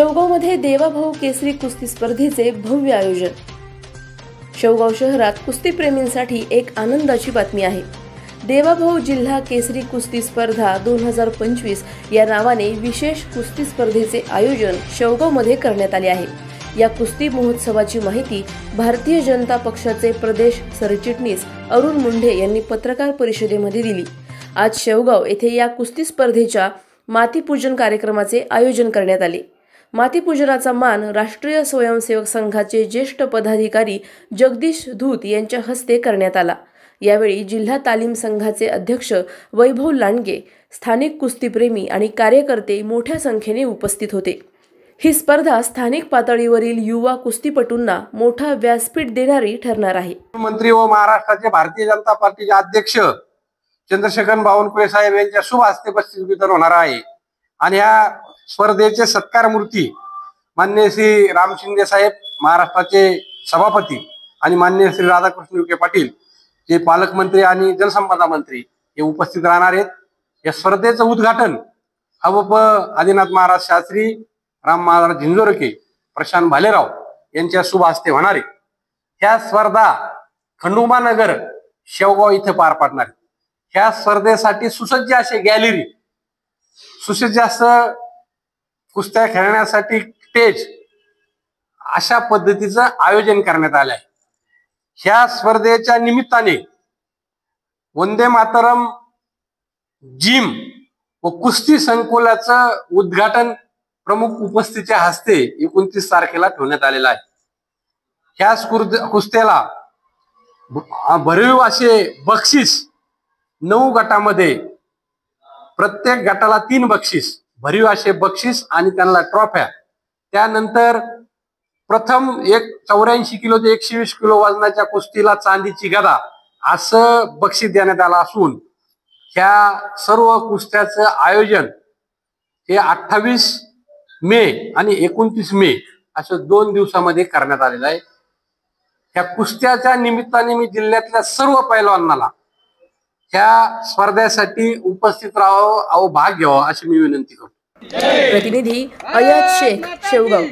शेवगावमध्ये देवाभाऊ केसरी कुस्ती स्पर्धेचे भव्य आयोजन। शेवगाव शहरात कुस्तीप्रेमींसाठी एक आनंदाची बातमी आहे। देवाभाऊ जिल्हा केसरी कुस्ती स्पर्धा 2025 या नावाने विशेष कुस्ती स्पर्धेचे आयोजन शेवगावमध्ये करण्यात आले आहे। या कुस्ती महोत्सवाची माहिती भारतीय जनता पक्षाचे प्रदेश सरचिटणीस अरुण मुंढे यांनी पत्रकार परिषदेमध्ये दिली। आज शेवगाव येथे या कुस्ती स्पर्धेच्या मातीपूजन कार्यक्रमाचे आयोजन करण्यात आले। मातीपूजनाचा मान राष्ट्रीय स्वयंसेवक संघाचे ज्येष्ठ पदाधिकारी जगदीश धूत यांच्या हस्ते करण्यात आला। यावेळी जिल्हा तालीम संघाचे अध्यक्ष वैभव लांडगे, स्थानिक कुस्तीप्रेमी आणि कार्यकर्ते मोठ्या संख्येने उपस्थित होते। ही स्पर्धा स्थानिक पातळीवरील युवा कुस्तीपटूंना मोठा व्यासपीठ देणारी ठरणार आहे। मंत्री व महाराष्ट्राचे भारतीय जनता पार्टीचे अध्यक्ष चंद्रशेखर बावनकुळे साहेब यांच्या शुभ हस्ते बक्षीस वितरण होणार आहे। आणि या स्पर्धेचे सत्कार मूर्ती माननीय श्री राम शिंदे साहेब महाराष्ट्राचे सभापती आणि माननीय श्री राधाकृष्ण विखे पाटील जे पालकमंत्री आणि जलसंपदा मंत्री हे उपस्थित राहणार आहेत। या स्पर्धेचं उद्घाटन अवप आदिनाथ महाराज शास्त्री, राम महाराज झिंजोरके, प्रशांत भालेराव यांच्या शुभ हस्ते होणार आहे। ह्या स्पर्धा खंडोबानगर शेवगाव इथे पार पडणार आहे। ह्या स्पर्धेसाठी सुसज्ज असे गॅलरी, सुसज्ज असं कुस्त्या खेळण्यासाठी स्टेज अशा पद्धतीचं आयोजन करण्यात आलं आहे। ह्या स्पर्धेच्या निमित्ताने वंदे मातरम जिम व कुस्ती संकुलाचं उद्घाटन प्रमुख उपस्थितीच्या हस्ते 29 तारखेला ठेवण्यात आलेलं आहे। ह्या कुस्त्याला भरीव असे बक्षीस 9 गटामध्ये, प्रत्येक गटाला 3 बक्षीस, भरीव असे बक्षीस आणि त्यांना ट्रॉफ्या। त्यानंतर प्रथम 84 किलो ते 120 किलो वजनाच्या कुस्तीला चांदीची गदा असं बक्षीस देण्यात आलं असून ह्या सर्व कुस्त्याचं आयोजन हे 28 मे आणि 29 मे अशा 2 दिवसामध्ये करण्यात आलेलं आहे। ह्या कुस्त्याच्या निमित्ताने मी जिल्ह्यातल्या सर्व पैलवानांना ह्या स्पर्धेसाठी उपस्थित राहावं व भाग घ्यावा अशी मी विनंती करतो। प्रतिनिधी अयाज शेख, शेवगाव।